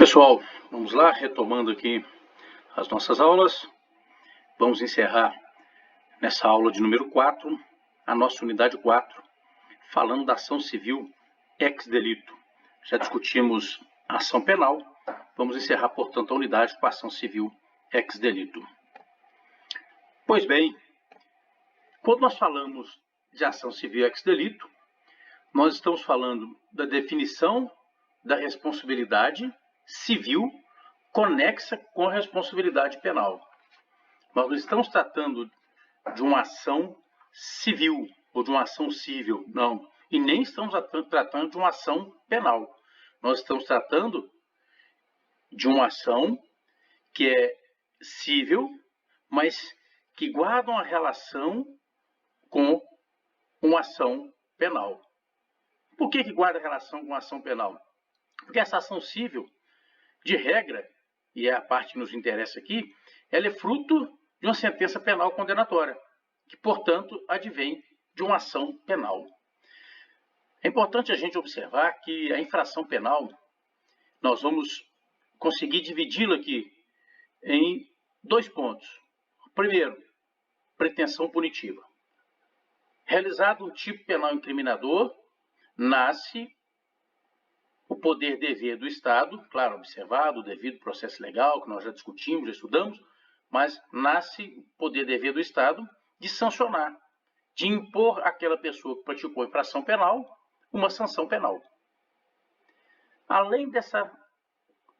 Pessoal, vamos lá, retomando aqui as nossas aulas. Vamos encerrar nessa aula de número 4, a nossa unidade 4, falando da ação civil ex delito. Já discutimos a ação penal, vamos encerrar, portanto, a unidade com a ação civil ex delito. Pois bem, quando nós falamos de ação civil ex delito, nós estamos falando da definição da responsabilidade civil conexa com a responsabilidade penal. Nós não estamos tratando de uma ação civil ou de uma ação civil, não. E nem estamos tratando de uma ação penal. Nós estamos tratando de uma ação que é civil, mas que guarda uma relação com uma ação penal. Por que guarda relação com uma ação penal? Porque essa ação civil, de regra, e é a parte que nos interessa aqui, ela é fruto de uma sentença penal condenatória, que, portanto, advém de uma ação penal. É importante a gente observar que a infração penal, nós vamos conseguir dividi-la aqui em dois pontos. Primeiro, pretensão punitiva. Realizado um tipo penal incriminador, nasce o poder-dever do Estado, claro, observado o devido processo legal, que nós já discutimos, já estudamos, mas nasce o poder-dever do Estado de sancionar, de impor àquela pessoa que praticou a infração penal uma sanção penal. Além dessa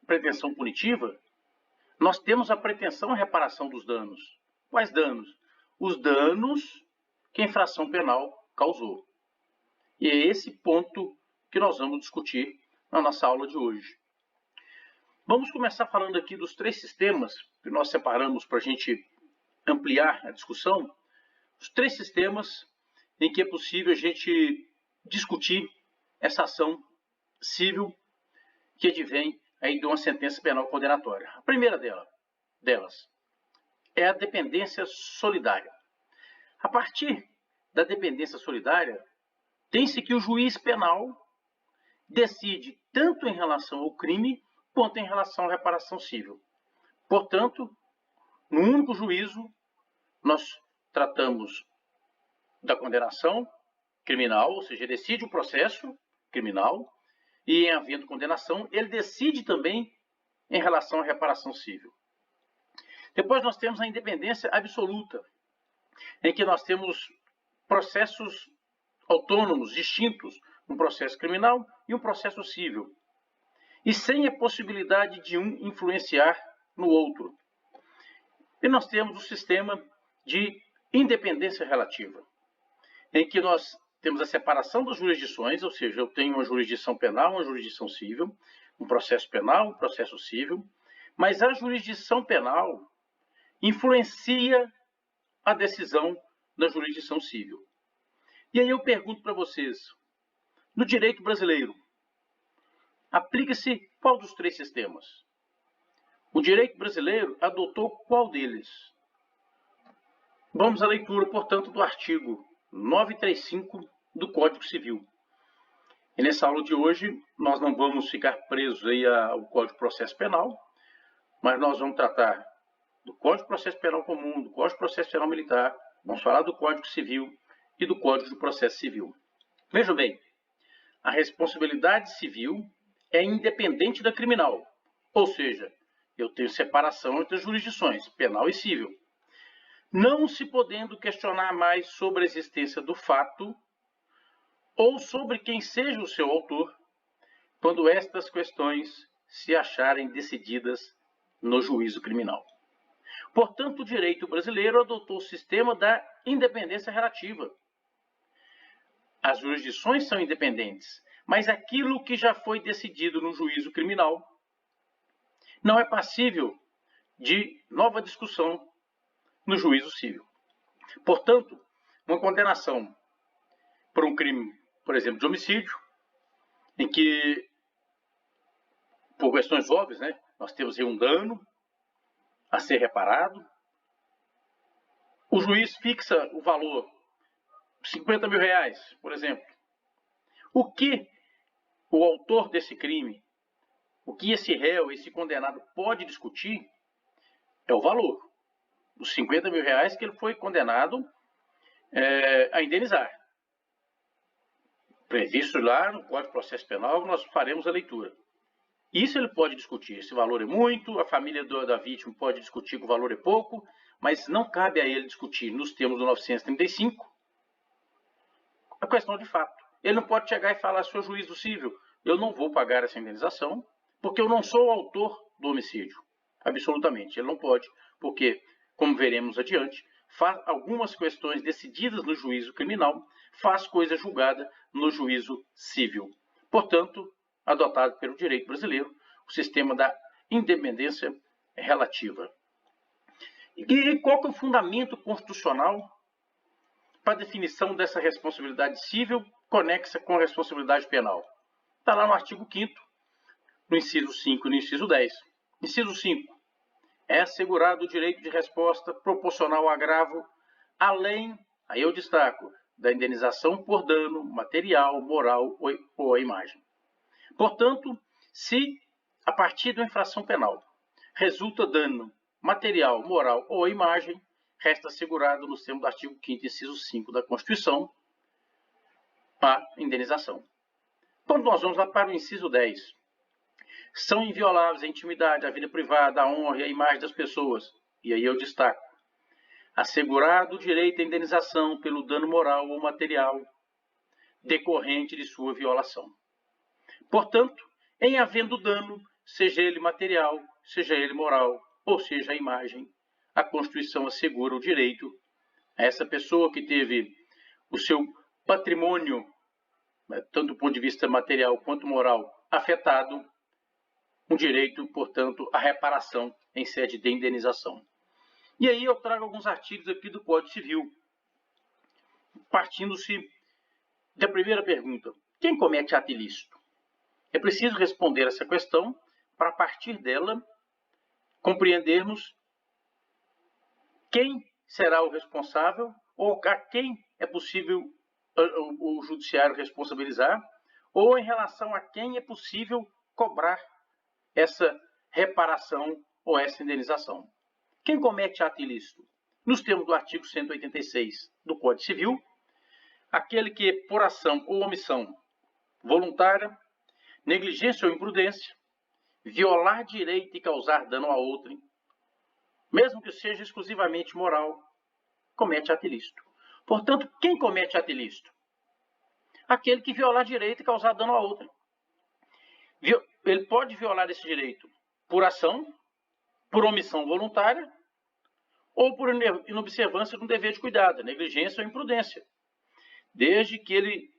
pretensão punitiva, nós temos a pretensão à reparação dos danos. Quais danos? Os danos que a infração penal causou. E é esse ponto que nós vamos discutir na nossa aula de hoje. Vamos começar falando aqui dos três sistemas que nós separamos para a gente ampliar a discussão. Os três sistemas em que é possível a gente discutir essa ação civil que advém aí de uma sentença penal condenatória. A primeira delas é a dependência solidária. A partir da dependência solidária, tem-se que o juiz penal decide tanto em relação ao crime quanto em relação à reparação civil. Portanto, no único juízo, nós tratamos da condenação criminal, ou seja, decide o processo criminal, e em havendo condenação, ele decide também em relação à reparação civil. Depois nós temos a independência absoluta, em que nós temos processos autônomos, distintos, um processo criminal e um processo civil, e sem a possibilidade de um influenciar no outro. E nós temos o sistema de independência relativa, em que nós temos a separação das jurisdições, ou seja, eu tenho uma jurisdição penal, uma jurisdição civil, um processo penal, um processo civil, mas a jurisdição penal influencia a decisão da jurisdição civil. E aí eu pergunto para vocês, no direito brasileiro, aplica-se qual dos três sistemas? O direito brasileiro adotou qual deles? Vamos à leitura, portanto, do artigo 935 do Código Civil. E nessa aula de hoje, nós não vamos ficar presos aí ao Código de Processo Penal, mas nós vamos tratar do Código de Processo Penal Comum, do Código de Processo Penal Militar, vamos falar do Código Civil e do Código de Processo Civil. Vejam bem, a responsabilidade civil é independente da criminal, ou seja, eu tenho separação entre as jurisdições, penal e civil, não se podendo questionar mais sobre a existência do fato ou sobre quem seja o seu autor, quando estas questões se acharem decididas no juízo criminal. Portanto, o direito brasileiro adotou o sistema da independência relativa. As jurisdições são independentes, mas aquilo que já foi decidido no juízo criminal não é passível de nova discussão no juízo civil. Portanto, uma condenação por um crime, por exemplo, de homicídio, em que, por questões óbvias, nós temos aí um dano a ser reparado, o juiz fixa o valor R$50 mil, por exemplo. O que o autor desse crime, O que esse réu, esse condenado pode discutir é o valor. Os 50 mil reais que ele foi condenado a indenizar. Previsto lá no Código de Processo Penal, nós faremos a leitura. Isso ele pode discutir. Esse valor é muito, a família da vítima pode discutir que o valor é pouco, mas não cabe a ele discutir, nos termos do 935, a questão de fato. Ele não pode chegar e falar, senhor juiz do cível, eu não vou pagar essa indenização, porque eu não sou o autor do homicídio. Absolutamente, ele não pode, porque, como veremos adiante, faz algumas questões decididas no juízo criminal, faz coisa julgada no juízo civil. Portanto, adotado pelo direito brasileiro, o sistema da independência relativa. E qual que é o fundamento constitucional para a definição dessa responsabilidade civil conexa com a responsabilidade penal? Está lá no artigo 5º, no inciso 5 e no inciso 10. Inciso 5. É assegurado o direito de resposta proporcional ao agravo, além, aí eu destaco, da indenização por dano material, moral ou à imagem. Portanto, se a partir da infração penal resulta dano material, moral ou à imagem, resta assegurado nos termos do artigo 5º, inciso 5 da Constituição, a indenização. Quando nós vamos lá para o inciso 10, são invioláveis a intimidade, a vida privada, a honra e a imagem das pessoas. E aí eu destaco, assegurado o direito à indenização pelo dano moral ou material decorrente de sua violação. Portanto, em havendo dano, seja ele material, seja ele moral, ou seja a imagem, a Constituição assegura o direito a essa pessoa que teve o seu patrimônio, tanto do ponto de vista material quanto moral, afetado, um direito, portanto, à reparação em sede de indenização. E aí eu trago alguns artigos aqui do Código Civil, partindo-se da primeira pergunta. Quem comete ato ilícito? É preciso responder essa questão para, a partir dela, compreendermos quem será o responsável ou a quem é possível o judiciário responsabilizar ou em relação a quem é possível cobrar essa reparação ou essa indenização. Quem comete ato ilícito? Nos termos do artigo 186 do Código Civil, aquele que, por ação ou omissão voluntária, negligência ou imprudência, violar direito e causar dano a outrem, mesmo que seja exclusivamente moral, comete ato ilícito. Portanto, quem comete ato ilícito? Aquele que violar direito e causar dano a outrem. Ele pode violar esse direito por ação, por omissão voluntária, ou por inobservância de um dever de cuidado, negligência ou imprudência. Desde que ele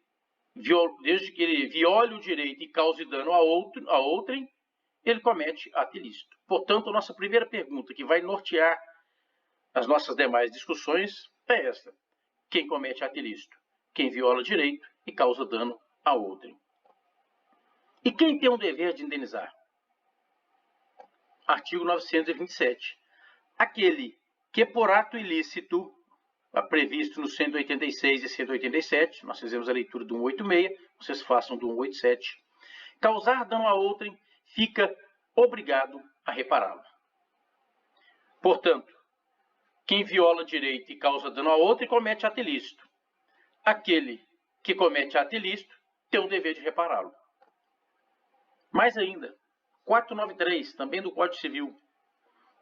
viole o direito e cause dano a outrem, ele comete ato ilícito. Portanto, a nossa primeira pergunta, que vai nortear as nossas demais discussões, é esta. Quem comete ato ilícito? Quem viola direito e causa dano a outrem. E quem tem o dever de indenizar? Artigo 927. Aquele que por ato ilícito, previsto no 186 e 187, nós fizemos a leitura do 186, vocês façam do 187, causar dano a outrem, fica obrigado a repará-lo. Portanto, quem viola direito e causa dano a outrem comete ato ilícito. Aquele que comete ato ilícito tem o dever de repará-lo. Mais ainda, 493, também do Código Civil,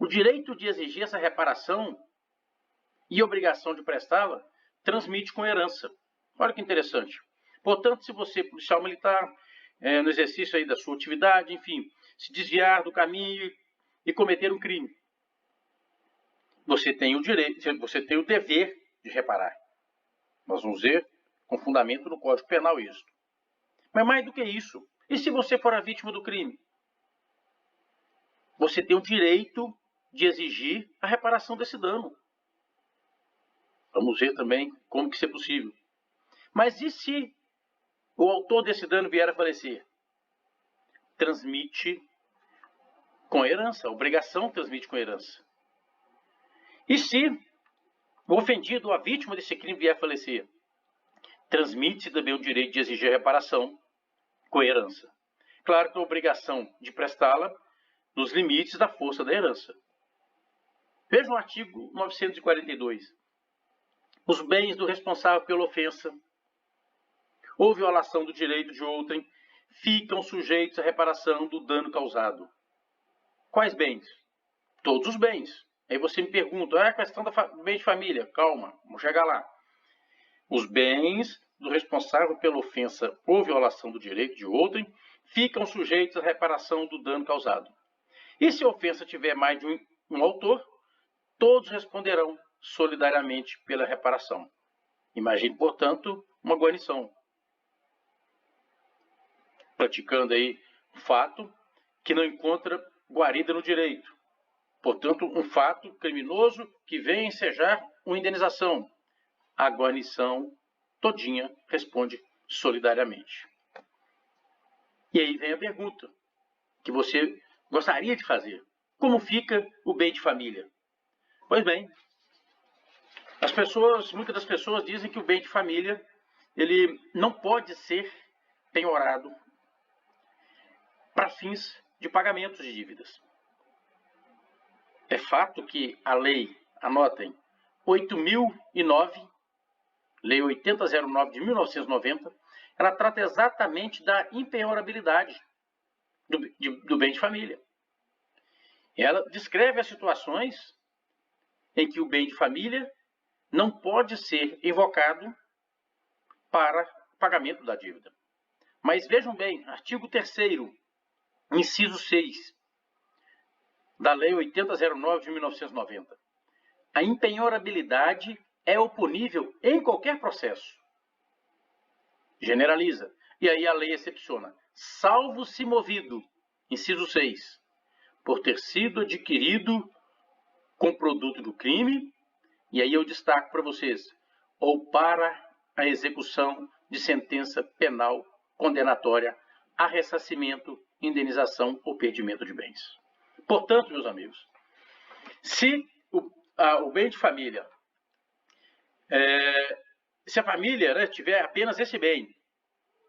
o direito de exigir essa reparação e obrigação de prestá-la transmite com herança. Olha que interessante. Portanto, se você, policial militar, no exercício aí da sua atividade, enfim, se desviar do caminho e cometer um crime, você tem o direito, você tem o dever de reparar. Nós vamos ver com fundamento no Código Penal isso. Mas mais do que isso, e se você for a vítima do crime? Você tem o direito de exigir a reparação desse dano. Vamos ver também como que isso é possível. Mas e se o autor desse dano vier a falecer? Transmite com herança, a obrigação transmite com herança. E se o ofendido, a vítima desse crime vier a falecer? Transmite também o direito de exigir a reparação com herança. claro que a obrigação de prestá-la nos limites da força da herança. Veja o artigo 942. Os bens do responsável pela ofensa ou violação do direito de outrem ficam sujeitos à reparação do dano causado. Quais bens? Todos os bens. Aí você me pergunta, é a questão do bem de família. Calma, vamos chegar lá. Os bens do responsável pela ofensa ou violação do direito de outrem ficam sujeitos à reparação do dano causado. E se a ofensa tiver mais de um autor, todos responderão solidariamente pela reparação. Imagine, portanto, uma guarnição praticando aí um fato que não encontra guarida no direito. Portanto, um fato criminoso que vem ensejar uma indenização. A guarnição todinha responde solidariamente. E aí vem a pergunta que você gostaria de fazer. Como fica o bem de família? Pois bem, muitas das pessoas dizem que o bem de família ele não pode ser penhorado para fins de pagamentos de dívidas. É fato que a lei, anotem, 8.009, Lei 8009 de 1990, ela trata exatamente da impenhorabilidade do bem de família. Ela descreve as situações em que o bem de família não pode ser invocado para pagamento da dívida. Mas vejam bem, artigo 3º, inciso 6, da Lei 8009 de 1990. A impenhorabilidade é oponível em qualquer processo. Generaliza. E aí a lei excepciona. Salvo se movido, inciso 6, por ter sido adquirido com produto do crime, e aí eu destaco para vocês, ou para a execução de sentença penal condenatória a ressarcimento, indenização ou perdimento de bens. Portanto, meus amigos, se o bem de família, se a família tiver apenas esse bem,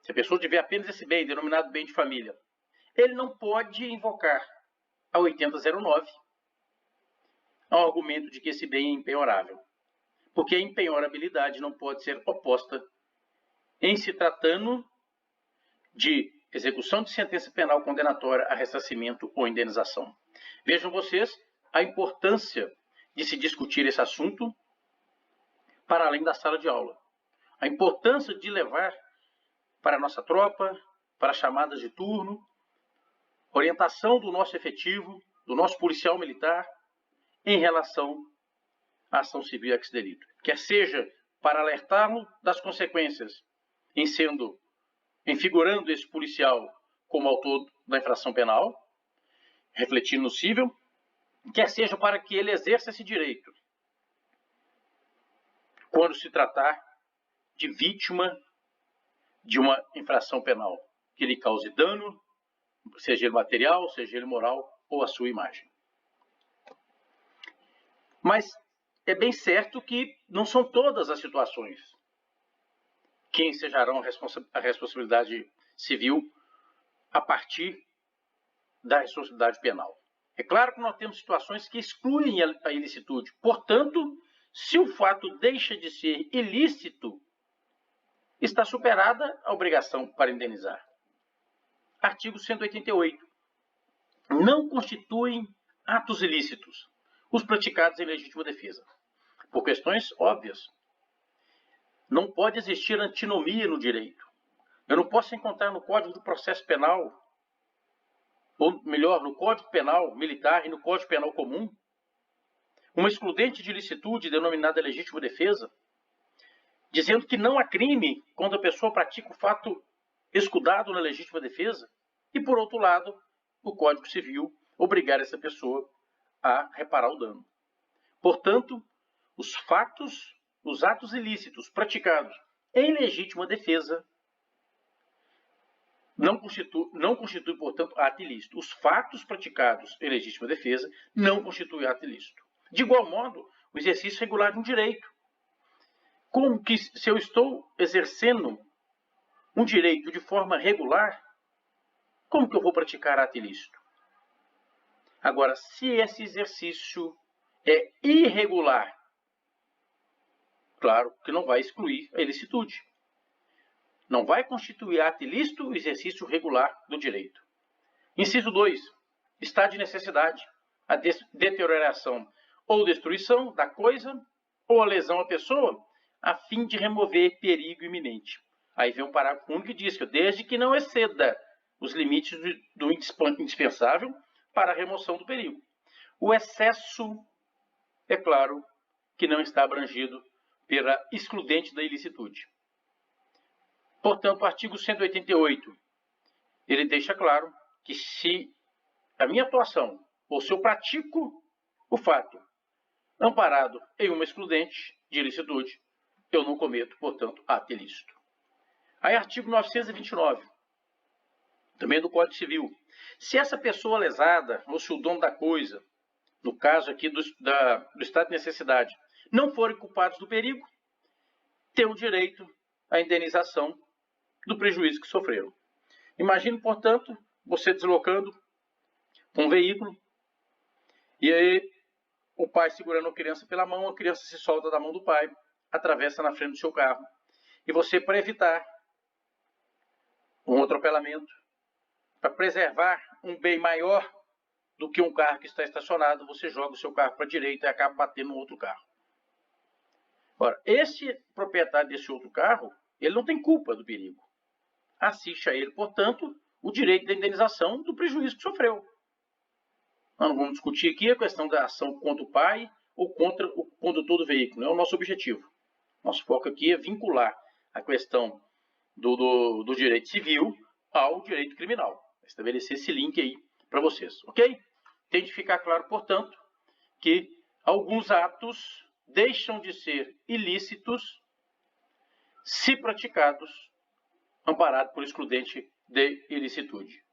se a pessoa tiver apenas esse bem, denominado bem de família, ele não pode invocar a 8009 ao argumento de que esse bem é impenhorável, porque a impenhorabilidade não pode ser oposta em se tratando de execução de sentença penal condenatória a ressarcimento ou indenização. Vejam vocês a importância de se discutir esse assunto para além da sala de aula. A importância de levar para a nossa tropa, para chamadas de turno, orientação do nosso efetivo, do nosso policial militar, em relação à ação civil ex delito. Quer seja para alertá-lo das consequências, em figurando esse policial como autor da infração penal, refletindo no cível, quer seja para que ele exerça esse direito, quando se tratar de vítima de uma infração penal, que lhe cause dano, seja ele material, seja ele moral, ou a sua imagem. Mas é bem certo que não são todas as situações que ensejarão a responsabilidade civil a partir da responsabilidade penal. É claro que nós temos situações que excluem a ilicitude. Portanto, se o fato deixa de ser ilícito, está superada a obrigação para indenizar. Artigo 188. Não constituem atos ilícitos os praticados em legítima defesa. Por questões óbvias. Não pode existir antinomia no direito. Eu não posso encontrar no Código do Processo Penal, ou melhor, no Código Penal Militar e no Código Penal Comum, uma excludente de ilicitude denominada legítima defesa, dizendo que não há crime quando a pessoa pratica o fato escudado na legítima defesa, e, por outro lado, o Código Civil obrigar essa pessoa a reparar o dano. Portanto, os atos ilícitos praticados em legítima defesa não constitui, portanto, ato ilícito. Os fatos praticados em legítima defesa não constituem ato ilícito. De igual modo, o exercício regular de um direito. Como que, se eu estou exercendo um direito de forma regular, Como que eu vou praticar ato ilícito? Agora, se esse exercício é irregular, claro que não vai excluir a ilicitude. Não vai constituir ato ilícito o exercício regular do direito. Inciso 2. Estado de necessidade. A deterioração ou destruição da coisa ou a lesão à pessoa a fim de remover perigo iminente. Aí vem um parágrafo único que diz que desde que não exceda os limites do indispensável para a remoção do perigo. O excesso, é claro, que não está abrangido pela excludente da ilicitude. Portanto, o artigo 188, ele deixa claro que se a minha atuação, ou se eu pratico o fato amparado em uma excludente de ilicitude, eu não cometo, portanto, ato ilícito. Aí, artigo 929, também do Código Civil. Se essa pessoa lesada, ou se o dono da coisa, no caso aqui do estado de necessidade, não forem culpados do perigo, tem o direito à indenização do prejuízo que sofreram. Imagine, portanto, você deslocando um veículo e aí o pai segurando a criança pela mão, a criança se solta da mão do pai, atravessa na frente do seu carro. E você, para evitar um atropelamento, para preservar um bem maior do que um carro que está estacionado, você joga o seu carro para a direita e acaba batendo no outro carro. Ora, esse proprietário desse outro carro, ele não tem culpa do perigo. Assiste a ele, portanto, o direito da indenização do prejuízo que sofreu. Nós não vamos discutir aqui a questão da ação contra o pai ou contra o condutor do veículo. Não é o nosso objetivo. Nosso foco aqui é vincular a questão do direito civil ao direito criminal. Estabelecer esse link aí para vocês, ok? Tem de ficar claro, portanto, que alguns atos deixam de ser ilícitos se praticados amparado por excludente de ilicitude.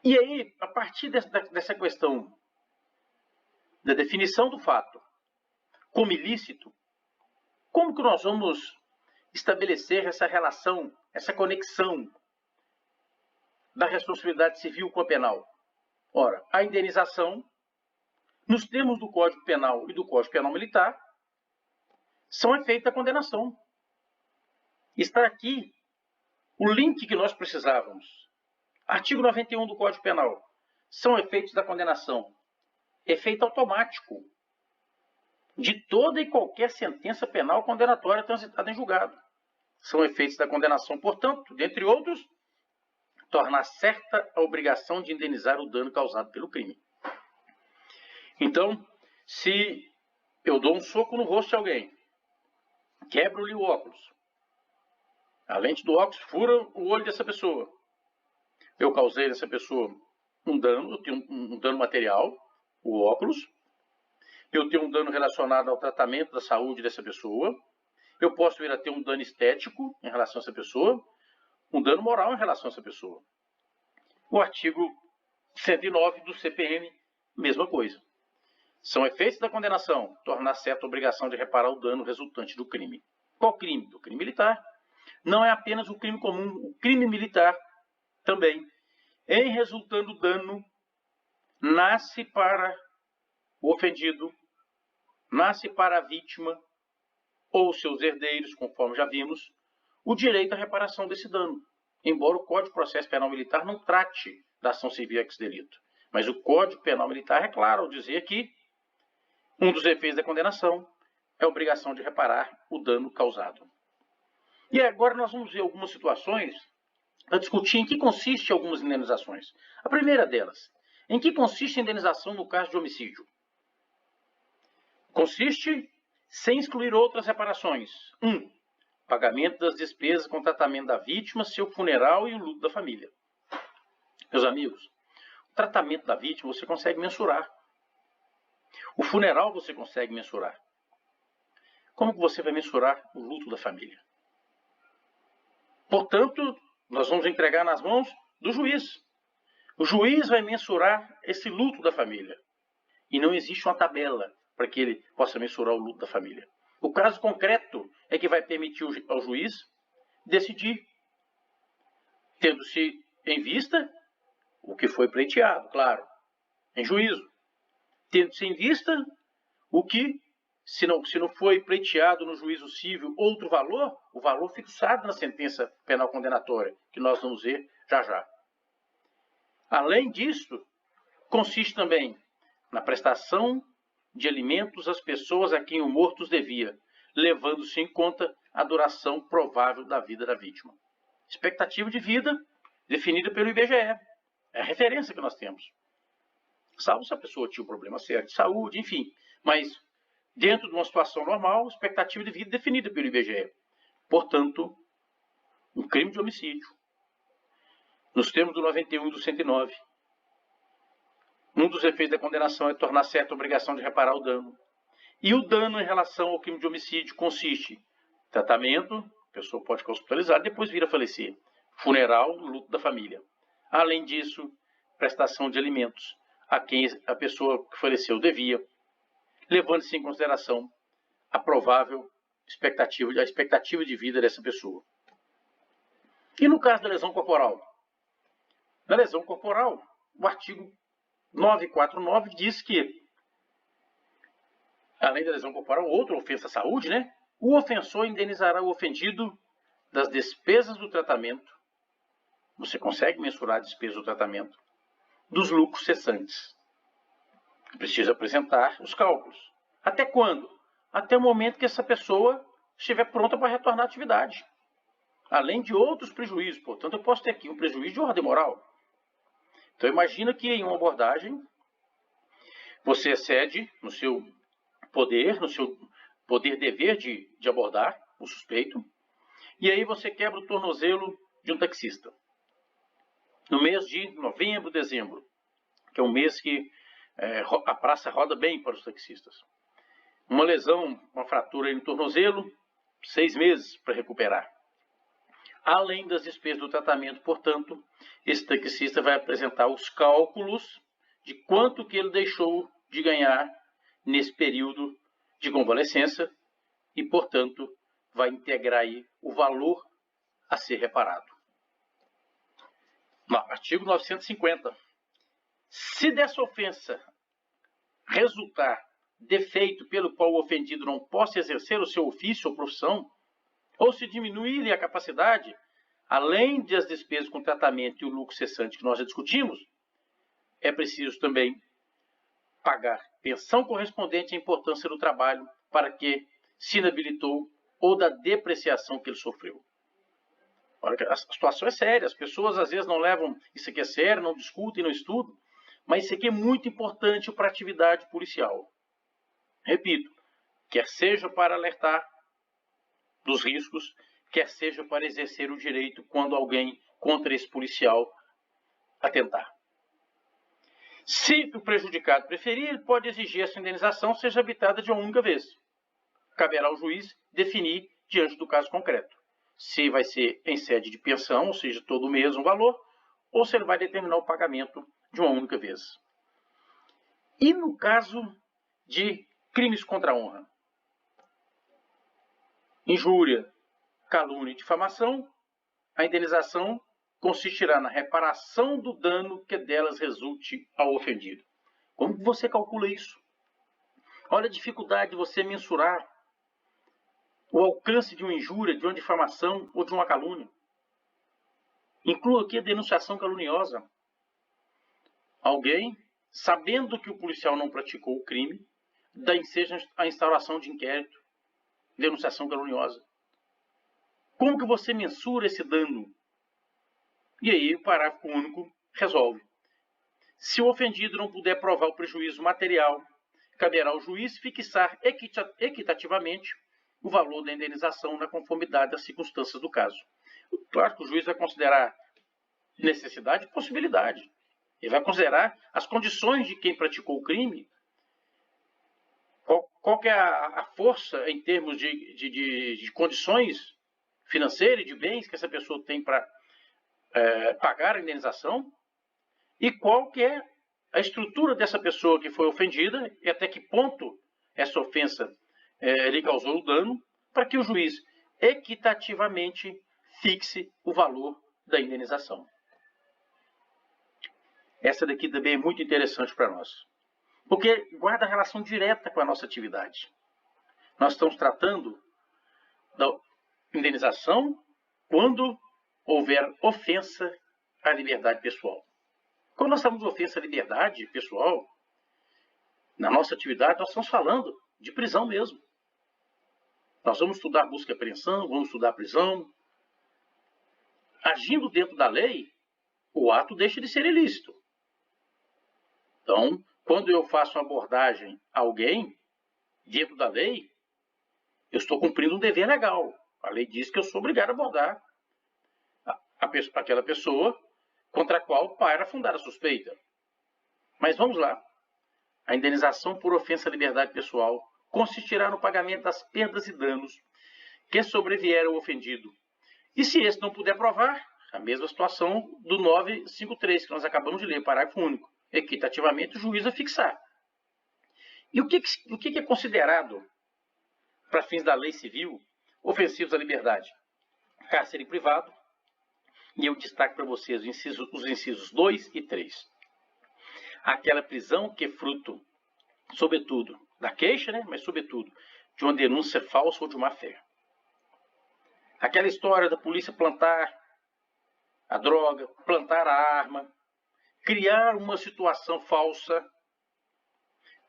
E aí, a partir dessa questão da definição do fato como ilícito, como que nós vamos estabelecer essa relação, essa conexão da responsabilidade civil com a penal? Ora, a indenização, nos termos do Código Penal e do Código Penal Militar, são efeitos da condenação. Está aqui o link que nós precisávamos. Artigo 91 do Código Penal. São efeitos da condenação. Efeito automático de toda e qualquer sentença penal condenatória transitada em julgado. São efeitos da condenação, portanto, dentre outros, tornar certa a obrigação de indenizar o dano causado pelo crime. Então, se eu dou um soco no rosto de alguém, quebro-lhe o óculos, a lente do óculos fura o olho dessa pessoa, eu causei nessa pessoa um dano, eu tenho um dano material, o óculos, eu tenho um dano relacionado ao tratamento da saúde dessa pessoa, eu posso vir a ter um dano estético em relação a essa pessoa, um dano moral em relação a essa pessoa. O artigo 109 do CPM, mesma coisa. São efeitos da condenação, tornar certa a obrigação de reparar o dano resultante do crime. Qual crime? Do crime militar. Não é apenas o crime comum, o crime militar também. Em resultando dano, nasce para o ofendido, nasce para a vítima ou seus herdeiros, conforme já vimos, o direito à reparação desse dano. Embora o Código de Processo Penal Militar não trate da ação civil ex delito. Mas o Código Penal Militar é claro ao dizer que um dos efeitos da condenação é a obrigação de reparar o dano causado. E agora nós vamos ver algumas situações para discutir em que consiste algumas indenizações. A primeira delas, em que consiste a indenização no caso de homicídio? Consiste sem excluir outras reparações. 1. Pagamento das despesas com tratamento da vítima, seu funeral e o luto da família. Meus amigos, o tratamento da vítima você consegue mensurar. O funeral você consegue mensurar. Como que você vai mensurar o luto da família? Portanto, nós vamos entregar nas mãos do juiz. O juiz vai mensurar esse luto da família. E não existe uma tabela para que ele possa mensurar o luto da família. O caso concreto é que vai permitir ao juiz decidir tendo-se em vista o que foi pleiteado, claro, em juízo. Tendo-se em vista o que, se não foi pleiteado no juízo civil outro valor, o valor fixado na sentença penal condenatória, que nós vamos ver já já. Além disso, consiste também na prestação de alimentos às pessoas a quem o morto os devia, levando-se em conta a duração provável da vida da vítima. Expectativa de vida definida pelo IBGE. É a referência que nós temos. Salvo se a pessoa tinha um problema sério de saúde, enfim. Mas, dentro de uma situação normal, expectativa de vida definida pelo IBGE. Portanto, um crime de homicídio. Nos termos do 91 e do 109, um dos efeitos da condenação é tornar certa a obrigação de reparar o dano. E o dano em relação ao crime de homicídio consiste em tratamento, a pessoa pode ficar hospitalizada, depois vir a falecer. Funeral, luto da família. Além disso, prestação de alimentos a quem a pessoa que faleceu devia, levando-se em consideração a provável expectativa de vida dessa pessoa. E no caso da lesão corporal? Na lesão corporal, o artigo 949 diz que, além da lesão corporal, outra ofensa à saúde, o ofensor indenizará o ofendido das despesas do tratamento. Você consegue mensurar a despesa do tratamento? Dos lucros cessantes. Precisa apresentar os cálculos. Até quando? Até o momento que essa pessoa estiver pronta para retornar à atividade. Além de outros prejuízos. Portanto, eu posso ter aqui um prejuízo de ordem moral. Então, imagina que em uma abordagem, você excede no seu poder-dever de abordar o suspeito, e aí você quebra o tornozelo de um taxista. No mês de novembro, dezembro, que é um mês que a praça roda bem para os taxistas. Uma lesão, uma fratura no tornozelo, 6 meses para recuperar. Além das despesas do tratamento, portanto, esse taxista vai apresentar os cálculos de quanto que ele deixou de ganhar nesse período de convalescença e, portanto, vai integrar aí o valor a ser reparado. No artigo 950. Se dessa ofensa resultar defeito pelo qual o ofendido não possa exercer o seu ofício ou profissão, ou se diminuir a capacidade, além das despesas com tratamento e o lucro cessante que nós já discutimos, é preciso também pagar pensão correspondente à importância do trabalho para que se inabilitou ou da depreciação que ele sofreu. Olha, a situação é séria, as pessoas às vezes não levam isso aqui a sério, não discutem, não estudam, mas isso aqui é muito importante para a atividade policial. Repito, quer seja para alertar dos riscos, quer seja para exercer o direito quando alguém contra esse policial atentar. Se o prejudicado preferir, ele pode exigir essa indenização seja habitada de uma única vez. Caberá ao juiz definir diante do caso concreto se vai ser em sede de pensão, ou seja, todo mês um valor, ou se ele vai determinar o pagamento de uma única vez. E no caso de crimes contra a honra? Injúria, calúnia e difamação, a indenização consistirá na reparação do dano que delas resulte ao ofendido. Como você calcula isso? Olha a dificuldade de você mensurar o alcance de uma injúria, de uma difamação ou de uma calúnia. Inclua aqui a denunciação caluniosa. Alguém, sabendo que o policial não praticou o crime, dá ensejo a instauração de inquérito, denunciação caluniosa. Como que você mensura esse dano? E aí o parágrafo único resolve. Se o ofendido não puder provar o prejuízo material, caberá ao juiz fixar equitativamente o valor da indenização na conformidade das circunstâncias do caso. Claro que o juiz vai considerar necessidade e possibilidade. Ele vai considerar as condições de quem praticou o crime, qual que é a força em termos de condições financeiras e de bens que essa pessoa tem para pagar a indenização, e qual que é a estrutura dessa pessoa que foi ofendida e até que ponto essa ofensa lhe causou o dano, para que o juiz equitativamente fixe o valor da indenização. Essa daqui também é muito interessante para nós, porque guarda relação direta com a nossa atividade. Nós estamos tratando da indenização quando houver ofensa à liberdade pessoal. Quando nós falamos de ofensa à liberdade pessoal, na nossa atividade, nós estamos falando de prisão mesmo. Nós vamos estudar busca e apreensão, vamos estudar prisão. Agindo dentro da lei, o ato deixa de ser ilícito. Então, quando eu faço uma abordagem a alguém, dentro da lei, eu estou cumprindo um dever legal. A lei diz que eu sou obrigado a abordar aquela pessoa contra a qual paira fundada a suspeita. Mas vamos lá. A indenização por ofensa à liberdade pessoal consistirá no pagamento das perdas e danos que sobrevieram ao ofendido. E se esse não puder provar, a mesma situação do 953, que nós acabamos de ler, parágrafo único. Equitativamente, o juiz a fixar. E o que é considerado, para fins da lei civil, ofensivos à liberdade? Cárcere privado. E eu destaco para vocês os incisos 2 e 3. Aquela prisão que é fruto, sobretudo, da queixa, mas sobretudo, de uma denúncia falsa ou de má fé. Aquela história da polícia plantar a droga, plantar a arma, criar uma situação falsa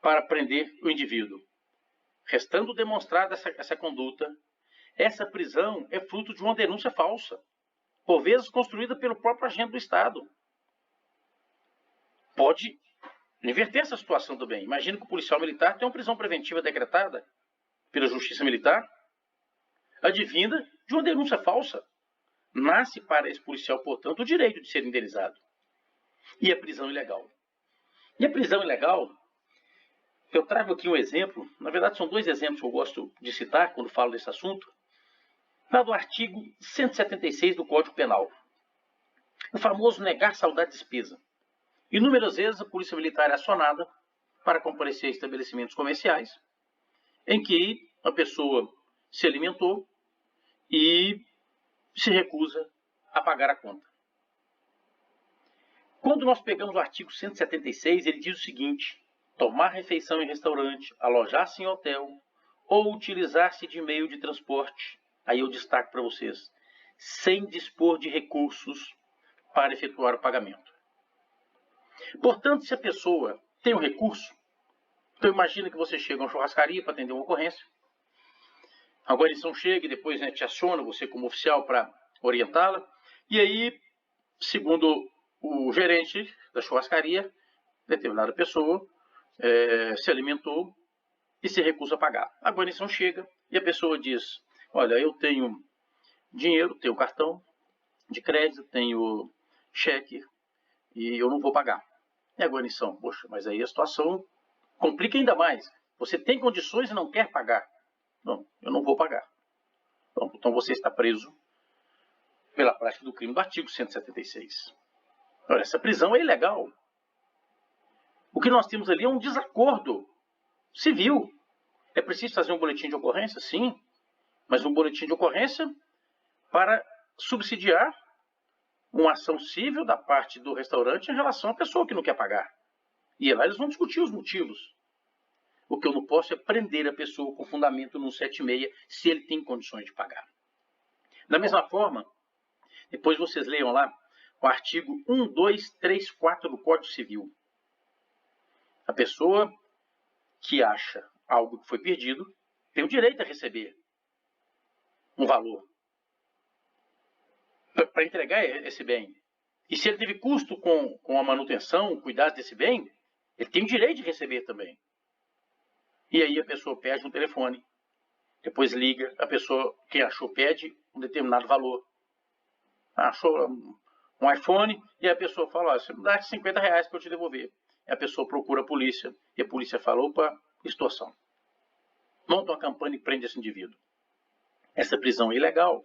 para prender o indivíduo. Restando demonstrada essa conduta, essa prisão é fruto de uma denúncia falsa, por vezes construída pelo próprio agente do Estado. Pode inverter essa situação também. Imagina que o policial militar tem uma prisão preventiva decretada pela Justiça Militar, advinda de uma denúncia falsa. Nasce para esse policial, portanto, o direito de ser indenizado. E a prisão ilegal. E a prisão ilegal, eu trago aqui um exemplo, na verdade são dois exemplos que eu gosto de citar quando falo desse assunto, lá do artigo 176 do Código Penal. O famoso negar saudade de despesa. Inúmeras vezes a Polícia Militar é acionada para comparecer a estabelecimentos comerciais em que a pessoa se alimentou e se recusa a pagar a conta. Quando nós pegamos o artigo 176, ele diz o seguinte: tomar refeição em restaurante, alojar-se em hotel ou utilizar-se de meio de transporte, aí eu destaco para vocês, sem dispor de recursos para efetuar o pagamento. Portanto, se a pessoa tem um recurso, então imagina que você chega a uma churrascaria para atender uma ocorrência, a guarnição chega e depois te aciona, você como oficial, para orientá-la, e aí, segundo o gerente da churrascaria, determinada pessoa se alimentou e se recusa a pagar. A guarnição chega e a pessoa diz: olha, eu tenho dinheiro, tenho cartão de crédito, tenho cheque e eu não vou pagar. E a guarnição: poxa, mas aí a situação complica ainda mais. Você tem condições e não quer pagar. Não, eu não vou pagar. Então você está preso pela prática do crime do artigo 176. Olha, essa prisão é ilegal. O que nós temos ali é um desacordo civil. É preciso fazer um boletim de ocorrência? Sim. Mas um boletim de ocorrência para subsidiar uma ação civil da parte do restaurante em relação à pessoa que não quer pagar. E lá eles vão discutir os motivos. O que eu não posso é prender a pessoa com fundamento no 176 se ele tem condições de pagar. Da mesma forma, depois vocês leiam lá o artigo 1234 do Código Civil. A pessoa que acha algo que foi perdido tem o direito a receber um valor para entregar esse bem. E se ele teve custo com a manutenção, cuidado desse bem, ele tem o direito de receber também. E aí a pessoa pede um telefone, depois liga, a pessoa, quem achou, pede um determinado valor. Achou um iPhone e a pessoa fala: olha, você me dá R$50 para eu te devolver. E a pessoa procura a polícia e a polícia fala: opa, extorsão. Monta uma campanha e prende esse indivíduo. Essa prisão é ilegal,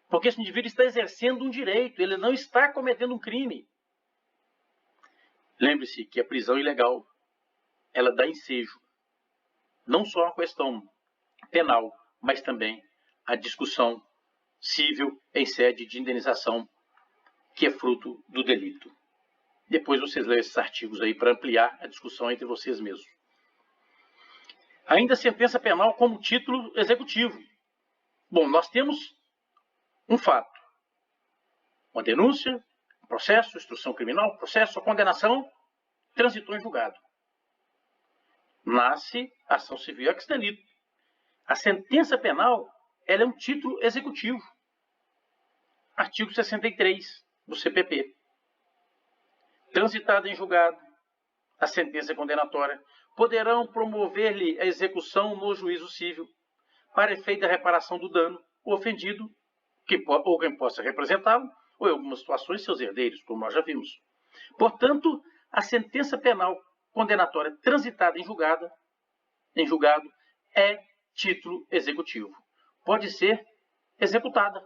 porque esse indivíduo está exercendo um direito, ele não está cometendo um crime. Lembre-se que a prisão ilegal, ela dá ensejo, não só a questão penal, mas também a discussão civil em sede de indenização que é fruto do delito. Depois vocês leem esses artigos aí para ampliar a discussão entre vocês mesmos. Ainda sentença penal como título executivo. Bom, nós temos um fato, uma denúncia, processo, instrução criminal, processo, condenação, transitou em julgado. Nasce ação civil ex delito. A sentença penal, ela é um título executivo. Artigo 63 do CPP. Transitada em julgado, a sentença condenatória, poderão promover-lhe a execução no juízo civil, para efeito da reparação do dano, o ofendido, ou quem possa representá-lo, ou em algumas situações seus herdeiros, como nós já vimos. Portanto, a sentença penal condenatória transitada em julgado é título executivo. Pode ser executada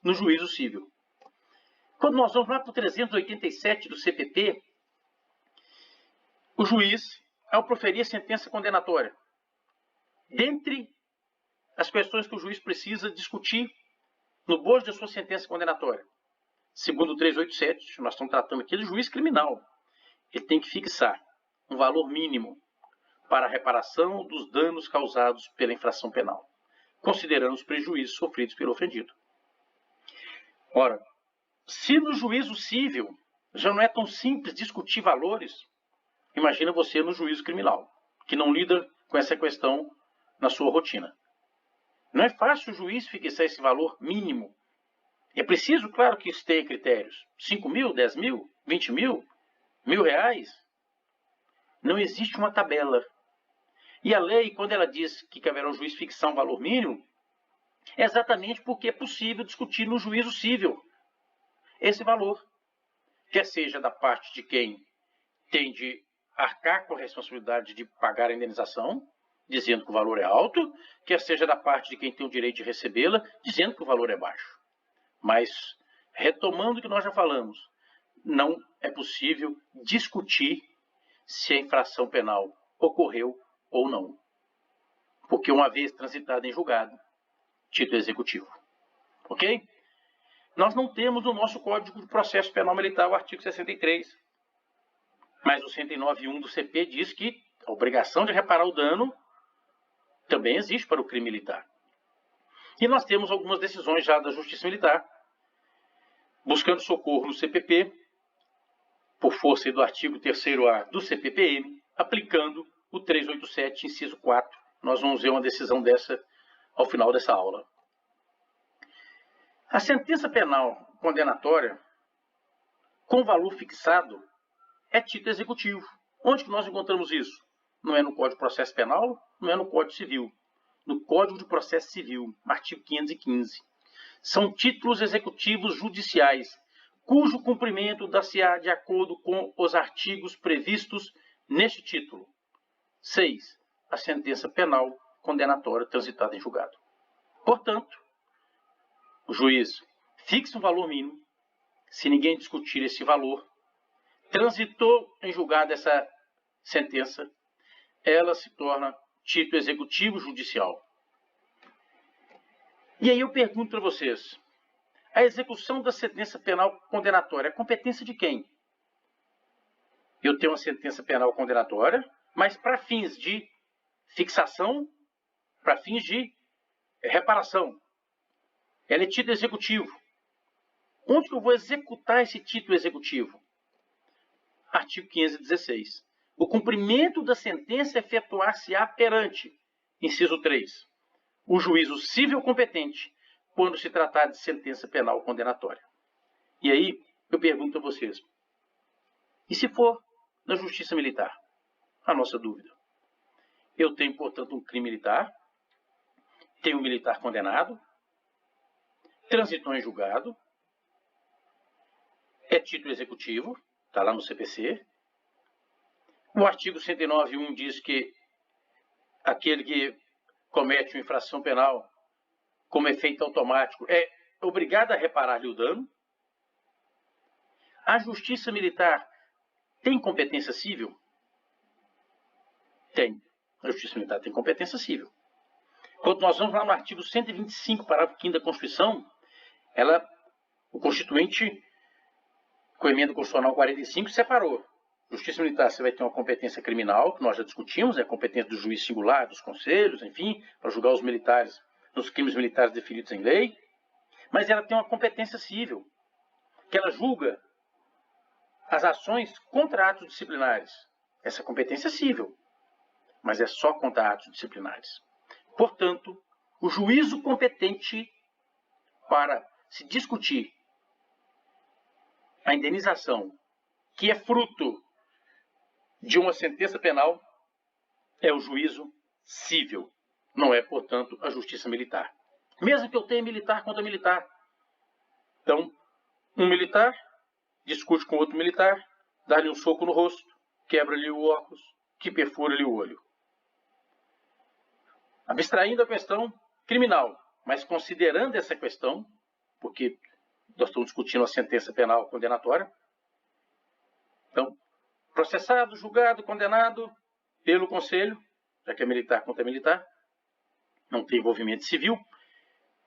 no juízo civil. Quando nós vamos lá para o 387 do CPP, o juiz, ao proferir a sentença condenatória, dentre as questões que o juiz precisa discutir no bojo da sua sentença condenatória, segundo o 387, nós estamos tratando aqui do juiz criminal, ele tem que fixar um valor mínimo para a reparação dos danos causados pela infração penal, considerando os prejuízos sofridos pelo ofendido. Ora, se no juízo civil já não é tão simples discutir valores, imagina você no juízo criminal, que não lida com essa questão na sua rotina. Não é fácil o juiz fixar esse valor mínimo. É preciso, claro, que isso tenha critérios. 5 mil, 10 mil, 20 mil, R$1.000. Não existe uma tabela. E a lei, quando ela diz que caberá ao juiz fixar um valor mínimo, é exatamente porque é possível discutir no juízo civil esse valor, quer seja da parte de quem tem de arcar com a responsabilidade de pagar a indenização, dizendo que o valor é alto, quer seja da parte de quem tem o direito de recebê-la, dizendo que o valor é baixo. Mas, retomando o que nós já falamos, não é possível discutir se a infração penal ocorreu ou não. Porque uma vez transitada em julgado, título executivo. Ok? Nós não temos no nosso Código de Processo Penal Militar o artigo 63. Mas o 109.1 do CP diz que a obrigação de reparar o dano também existe para o crime militar. E nós temos algumas decisões já da Justiça Militar, buscando socorro no CPP, por força do artigo 3º-A do CPPM, aplicando o 387, inciso 4. Nós vamos ver uma decisão dessa ao final dessa aula. A sentença penal condenatória, com valor fixado, é título executivo. Onde que nós encontramos isso? Não é no Código de Processo Penal, não é no Código Civil. No Código de Processo Civil, artigo 515. São títulos executivos judiciais, cujo cumprimento dá-se-á de acordo com os artigos previstos neste título. 6. A sentença penal condenatória transitada em julgado. Portanto, o juiz fixa um valor mínimo. Se ninguém discutir esse valor, transitou em julgado essa sentença, ela se torna título executivo judicial. E aí eu pergunto para vocês, a execução da sentença penal condenatória é competência de quem? Eu tenho uma sentença penal condenatória, mas para fins de fixação, para fins de reparação. Ela é título executivo. Onde que eu vou executar esse título executivo? Artigo 516. O cumprimento da sentença efetuar-se-á perante, inciso 3, o juízo civil competente, quando se tratar de sentença penal condenatória. E aí, eu pergunto a vocês, e se for na Justiça Militar? A nossa dúvida. Eu tenho, portanto, um crime militar, tenho um militar condenado, transitou em julgado, é título executivo, está lá no CPC. O artigo 109.1 diz que aquele que comete uma infração penal como efeito automático é obrigado a reparar-lhe o dano. A Justiça Militar tem competência civil? Tem. A Justiça Militar tem competência civil. Quando nós vamos lá no artigo 125, parágrafo 5º da Constituição, o Constituinte com a emenda constitucional 45, separou. Justiça militar, você vai ter uma competência criminal, que nós já discutimos, a competência do juiz singular, dos conselhos, enfim, para julgar os militares nos crimes militares definidos em lei. Mas ela tem uma competência civil, que ela julga as ações contra atos disciplinares. Essa competência é civil, mas é só contra atos disciplinares. Portanto, o juízo competente para se discutir a indenização, que é fruto de uma sentença penal, é o juízo civil. Não é, portanto, a justiça militar. Mesmo que eu tenha militar contra militar. Então, um militar discute com outro militar, dá-lhe um soco no rosto, quebra-lhe o óculos, que perfura-lhe o olho. Abstraindo a questão criminal, mas considerando essa questão, porque nós estamos discutindo a sentença penal condenatória. Então, processado, julgado, condenado pelo conselho, já que é militar contra militar, não tem envolvimento civil,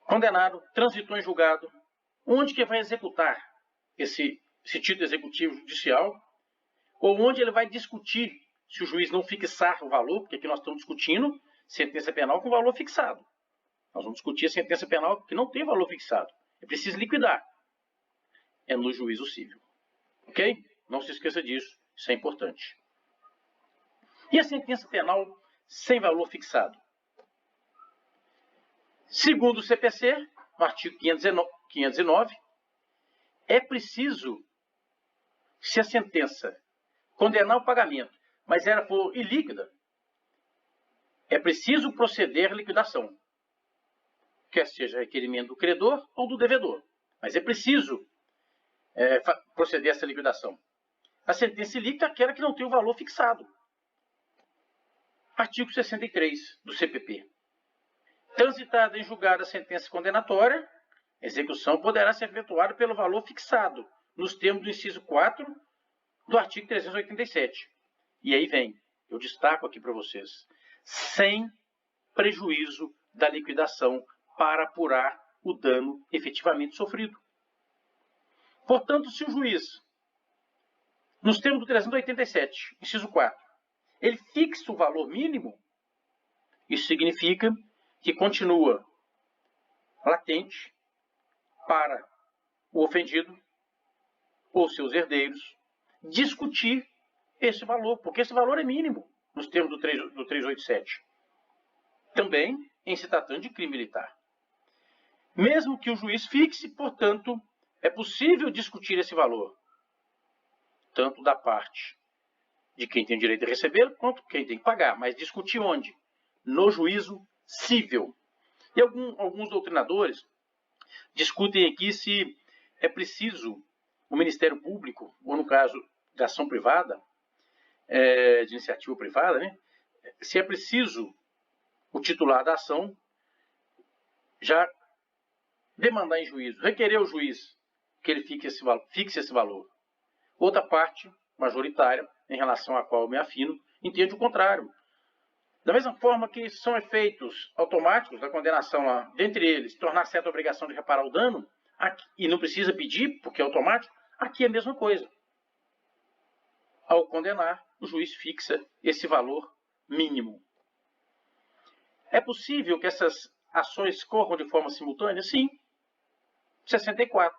condenado, transitou em julgado, onde que vai executar esse título executivo judicial, ou onde ele vai discutir se o juiz não fixar o valor, porque aqui nós estamos discutindo sentença penal com valor fixado. Nós vamos discutir a sentença penal que não tem valor fixado. É preciso liquidar. É no juízo civil. Ok? Não se esqueça disso. Isso é importante. E a sentença penal sem valor fixado? Segundo o CPC, no artigo 509, é preciso, se a sentença condenar o pagamento, mas ela for ilíquida, é preciso proceder à liquidação. Quer seja requerimento do credor ou do devedor. Mas é preciso proceder a essa liquidação. A sentença ilíquida é aquela que não tem o valor fixado. Artigo 63 do CPP. Transitada em julgado a sentença condenatória, a execução poderá ser efetuada pelo valor fixado, nos termos do inciso 4 do artigo 387. E aí vem, eu destaco aqui para vocês, sem prejuízo da liquidação para apurar o dano efetivamente sofrido. Portanto, se o juiz, nos termos do 387, inciso 4, ele fixa o valor mínimo, isso significa que continua latente para o ofendido ou seus herdeiros discutir esse valor, porque esse valor é mínimo nos termos do 387. Também em se tratando de crime militar. Mesmo que o juiz fixe, portanto, é possível discutir esse valor, tanto da parte de quem tem o direito de recebê-lo, quanto quem tem que pagar. Mas discutir onde? No juízo civil. E alguns doutrinadores discutem aqui se é preciso o Ministério Público, ou no caso da ação privada, de iniciativa privada, né? Se é preciso o titular da ação já demandar em juízo, requerer ao juiz que ele fixe esse valor. Outra parte, majoritária, em relação à qual eu me afino, entende o contrário. Da mesma forma que são efeitos automáticos da condenação lá, dentre eles, tornar certa a obrigação de reparar o dano, aqui, e não precisa pedir, porque é automático, aqui é a mesma coisa. Ao condenar, o juiz fixa esse valor mínimo. É possível que essas ações corram de forma simultânea? Sim. 64.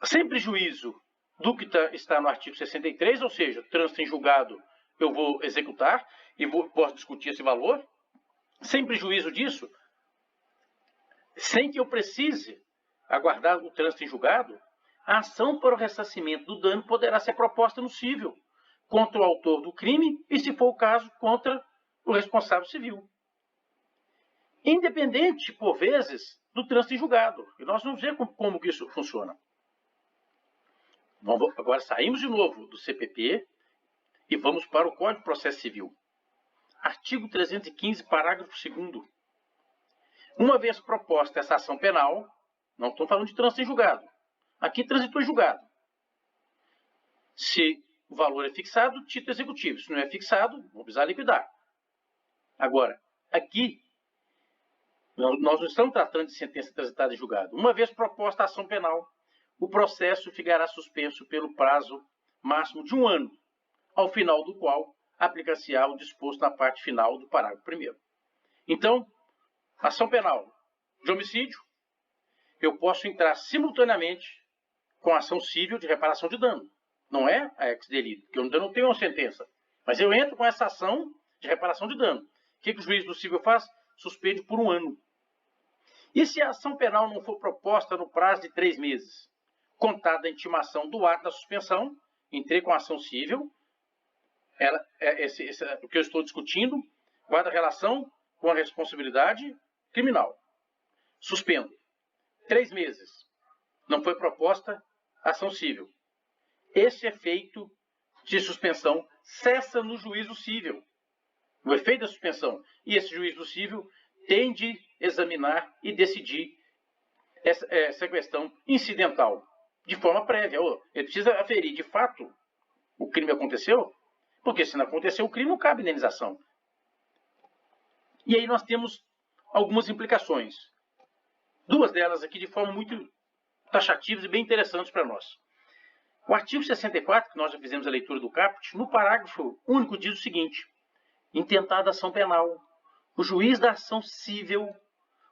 Sem prejuízo do que está no artigo 63, ou seja, trânsito em julgado, eu vou executar e posso discutir esse valor. Sem prejuízo disso, sem que eu precise aguardar o trânsito em julgado, a ação para o ressarcimento do dano poderá ser proposta no cível, contra o autor do crime e, se for o caso, contra o responsável civil. Independente, por vezes, do trânsito em julgado. E nós vamos ver como que isso funciona. Agora saímos de novo do CPP e vamos para o Código de Processo Civil. Artigo 315, parágrafo 2º. Uma vez proposta essa ação penal, não estou falando de trânsito em julgado. Aqui transitou em julgado. Se o valor é fixado, título executivo. Se não é fixado, vou precisar liquidar. Agora, aqui, nós não estamos tratando de sentença transitada em julgado. Uma vez proposta a ação penal, o processo ficará suspenso pelo prazo máximo de 1 ano, ao final do qual aplicar-se-á o disposto na parte final do parágrafo 1º. Então, ação penal de homicídio, eu posso entrar simultaneamente com a ação civil de reparação de dano. Não é a ex-delito, porque eu ainda não tenho uma sentença. Mas eu entro com essa ação de reparação de dano. O que o juiz do civil faz? Suspende por 1 ano. E se a ação penal não for proposta no prazo de 3 meses? Contada a intimação do ato da suspensão, entrei com a ação civil, o que eu estou discutindo guarda relação com a responsabilidade criminal. Suspendo. 3 meses. Não foi proposta ação civil. Esse efeito de suspensão cessa no juízo civil. O efeito da suspensão. E esse juízo civil tem de examinar e decidir essa questão incidental, de forma prévia. Ele precisa aferir, de fato, o crime aconteceu, porque se não aconteceu o crime, não cabe indenização. E aí nós temos algumas implicações. 2 delas aqui de forma muito taxativas e bem interessantes para nós. O artigo 64, que nós já fizemos a leitura do caput, no parágrafo único diz o seguinte: intentada ação penal, o juiz da ação civil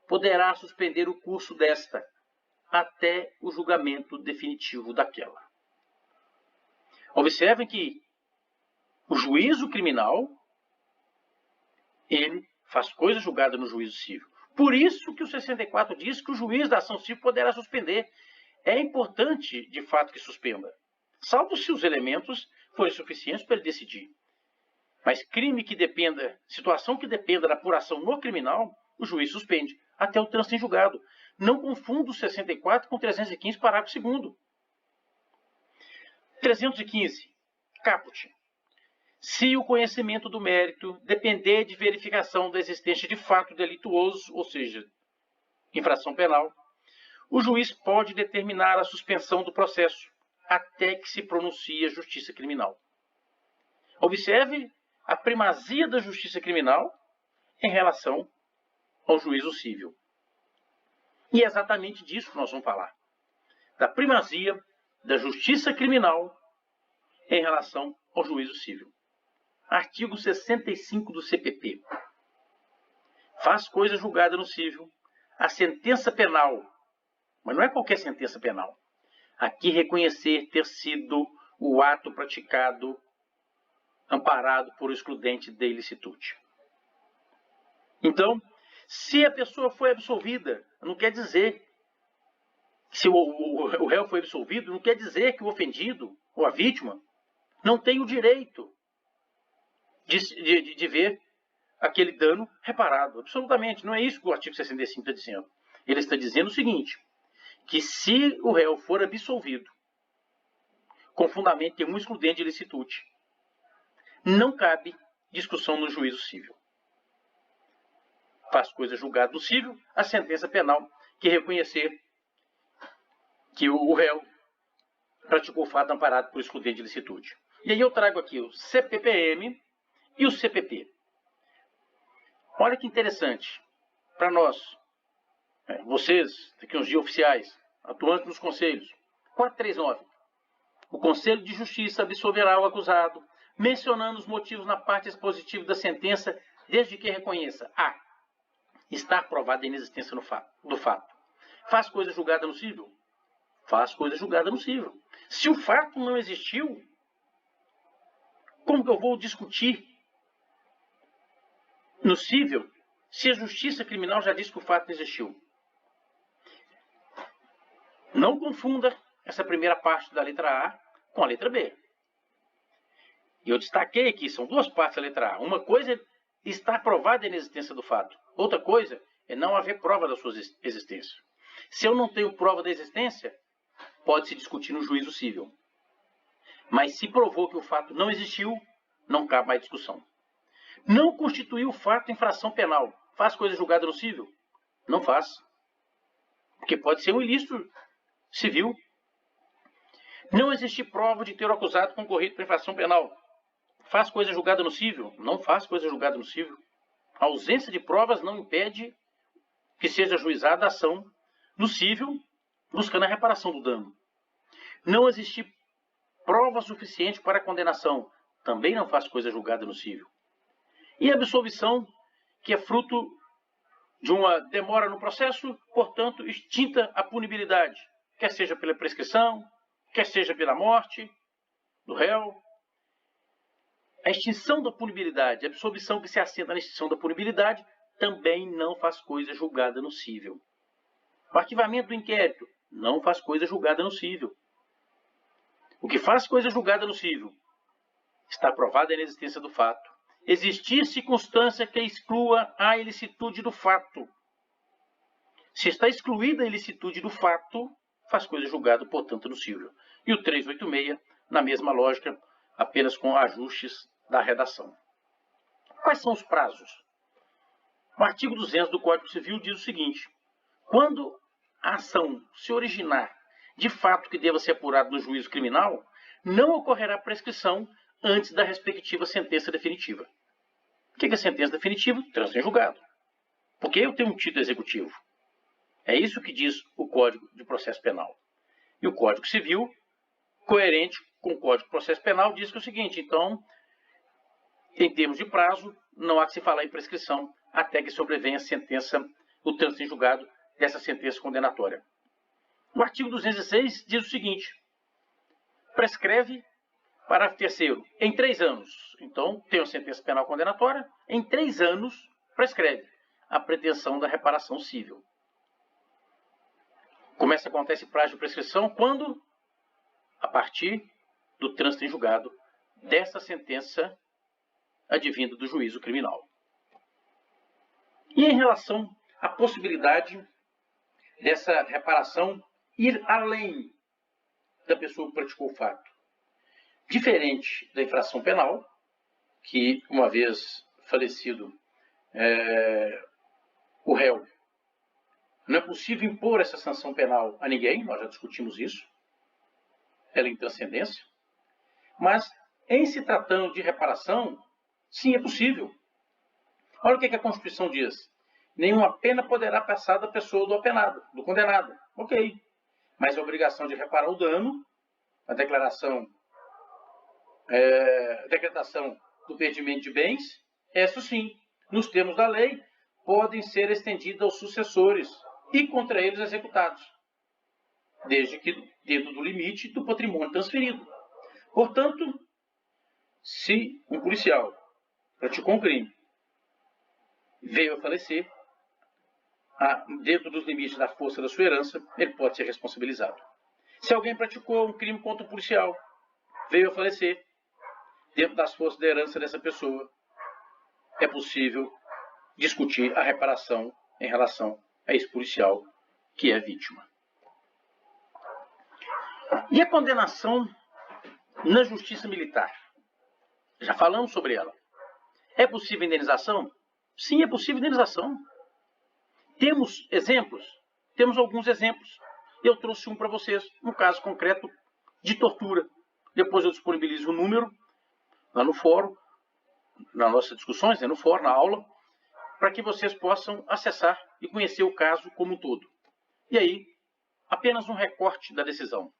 poderá suspender o curso desta até o julgamento definitivo daquela. Observem que o juízo criminal, ele faz coisa julgada no juízo civil. Por isso que o 64 diz que o juiz da ação civil poderá suspender. É importante, de fato, que suspenda, salvo se os elementos forem suficientes para ele decidir. Mas crime que dependa, situação que dependa da apuração no criminal, o juiz suspende até o trânsito em julgado. Não confunda o 64 com 315, parágrafo 2º. 315, caput. Se o conhecimento do mérito depender de verificação da existência de fato delituoso, ou seja, infração penal, o juiz pode determinar a suspensão do processo até que se pronuncie a justiça criminal. Observe a primazia da justiça criminal em relação ao juízo civil. E é exatamente disso que nós vamos falar. Da primazia da justiça criminal em relação ao juízo civil. Artigo 65 do CPP. Faz coisa julgada no civil a sentença penal, mas não é qualquer sentença penal. Aqui reconhecer ter sido o ato praticado amparado por excludente de ilicitude. Então, se a pessoa foi absolvida, não quer dizer, se o réu foi absolvido, não quer dizer que o ofendido ou a vítima não tem o direito de ver aquele dano reparado. Absolutamente, não é isso que o artigo 65 está dizendo. Ele está dizendo o seguinte, que se o réu for absolvido com fundamento em um excludente de ilicitude, não cabe discussão no juízo civil. Faz coisa julgada no civil a sentença penal que reconhecer que o réu praticou o fato amparado por excludente de ilicitude. E aí eu trago aqui o CPPM e o CPP. Olha que interessante. Para nós, vocês, daqui uns dias oficiais, atuantes nos conselhos. 439. O Conselho de Justiça absolverá o acusado, mencionando os motivos na parte expositiva da sentença, desde que reconheça: a. Está provada a inexistência do fato. Faz coisa julgada no civil? Faz coisa julgada no civil. Se o fato não existiu, como que eu vou discutir no civil se a justiça criminal já disse que o fato não existiu? Não confunda essa primeira parte da letra A com a letra B. E eu destaquei aqui, são 2 partes da letra A. Uma coisa é estar provada a inexistência do fato. Outra coisa é não haver prova da sua existência. Se eu não tenho prova da existência, pode-se discutir no juízo civil. Mas se provou que o fato não existiu, não cabe mais discussão. Não constituiu o fato infração penal. Faz coisa julgada no civil? Não faz. Porque pode ser um ilícito civil. Não existe prova de ter o acusado concorrido para infração penal. Faz coisa julgada no civil? Não faz coisa julgada no civil. A ausência de provas não impede que seja ajuizada a ação no civil, buscando a reparação do dano. não existir prova suficiente para a condenação, também não faz coisa julgada no cível. E a absolvição, que é fruto de uma demora no processo, portanto, extinta a punibilidade, quer seja pela prescrição, quer seja pela morte do réu. A extinção da punibilidade, a absolvição que se assenta na extinção da punibilidade, também não faz coisa julgada no cível. O arquivamento do inquérito não faz coisa julgada no cível. O que faz coisa julgada no cível está provada a inexistência do fato. Existir circunstância que exclua a ilicitude do fato. Se está excluída a ilicitude do fato, faz coisa julgada, portanto, no cível. E o 386, na mesma lógica, apenas com ajustes da redação. Quais são os prazos? O artigo 200 do Código Civil diz o seguinte: quando a ação se originar de fato que deva ser apurado no juízo criminal, não ocorrerá prescrição antes da respectiva sentença definitiva. O que é sentença definitiva? Trânsito em julgado. Porque eu tenho um título executivo. É isso que diz o Código de Processo Penal. E o Código Civil, coerente com o Código de Processo Penal, diz que é o seguinte: então, em termos de prazo, não há que se falar em prescrição até que sobrevenha a sentença, o trânsito em julgado dessa sentença condenatória. O artigo 206 diz o seguinte: prescreve, parágrafo 3º, em 3 anos. Então, tem a sentença penal condenatória, em 3 anos, prescreve a pretensão da reparação cível. Começa a contar esse prazo de prescrição quando? A partir do trânsito em julgado dessa sentença advinda do juízo criminal. E em relação à possibilidade dessa reparação ir além da pessoa que praticou o fato. Diferente da infração penal, que uma vez falecido o réu, não é possível impor essa sanção penal a ninguém, nós já discutimos isso, ela é em transcendência, mas em se tratando de reparação, sim, é possível. Olha o que a Constituição diz: nenhuma pena poderá passar da pessoa do apenado, do condenado. Ok. Mas a obrigação de reparar o dano, a declaração, decretação do perdimento de bens, essa sim, nos termos da lei, podem ser estendidas aos sucessores e contra eles executados, desde que dentro do limite do patrimônio transferido. Portanto, se um policial praticou um crime, veio a falecer, dentro dos limites da força da sua herança, ele pode ser responsabilizado. Se alguém praticou um crime contra um policial, veio a falecer, dentro das forças da herança dessa pessoa, é possível discutir a reparação em relação a esse policial que é vítima. E a condenação na justiça militar? Já falamos sobre ela. É possível indenização? Sim, é possível indenização. Temos exemplos? Temos alguns exemplos. Eu trouxe um para vocês, um caso concreto de tortura. Depois eu disponibilizo o número lá no fórum, nas nossas discussões, no fórum, na aula, para que vocês possam acessar e conhecer o caso como um todo. E aí, apenas um recorte da decisão.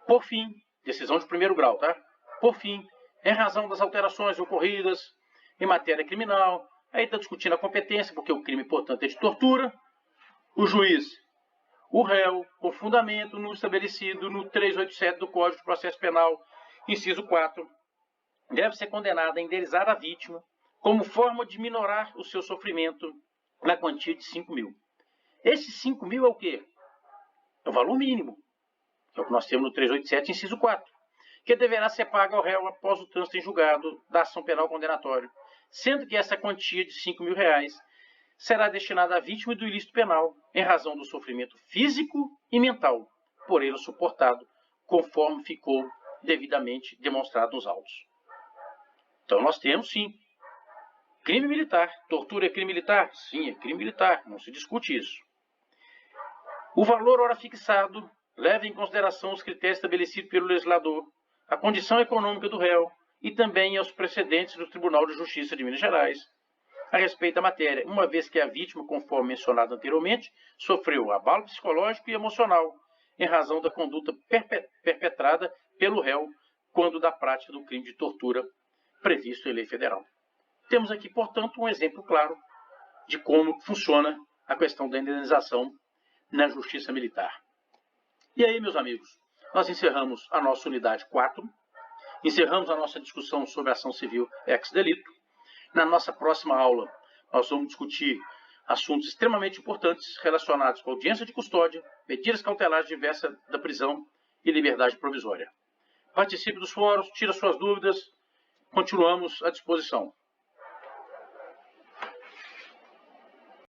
Por fim, decisão de primeiro grau, tá? Por fim, em razão das alterações ocorridas em matéria criminal, aí está discutindo a competência, porque o crime, portanto, é de tortura, o juiz, o réu, com fundamento no estabelecido no 387 do Código de Processo Penal, inciso 4, deve ser condenado a indenizar a vítima como forma de minorar o seu sofrimento na quantia de 5 mil. Esse 5 mil é o quê? É o valor mínimo, que é o que nós temos no 387, inciso 4, que deverá ser pago ao réu após o trânsito em julgado da ação penal condenatória, sendo que essa quantia de 5 mil reais será destinada à vítima do ilícito penal, em razão do sofrimento físico e mental, por ele suportado, conforme ficou devidamente demonstrado nos autos. Então nós temos, sim, crime militar. Tortura é crime militar? Sim, é crime militar, não se discute isso. O valor ora fixado leva em consideração os critérios estabelecidos pelo legislador, a condição econômica do réu e também aos precedentes do Tribunal de Justiça de Minas Gerais a respeito da matéria, uma vez que a vítima, conforme mencionado anteriormente, sofreu abalo psicológico e emocional, em razão da conduta perpetrada pelo réu quando da prática do crime de tortura previsto em lei federal. Temos aqui, portanto, um exemplo claro de como funciona a questão da indenização na justiça militar. E aí, meus amigos, nós encerramos a nossa unidade 4, encerramos a nossa discussão sobre a ação civil ex-delito. Na nossa próxima aula, nós vamos discutir assuntos extremamente importantes relacionados com audiência de custódia, medidas cautelares diversas da prisão e liberdade provisória. Participe dos fóruns, tire suas dúvidas, continuamos à disposição.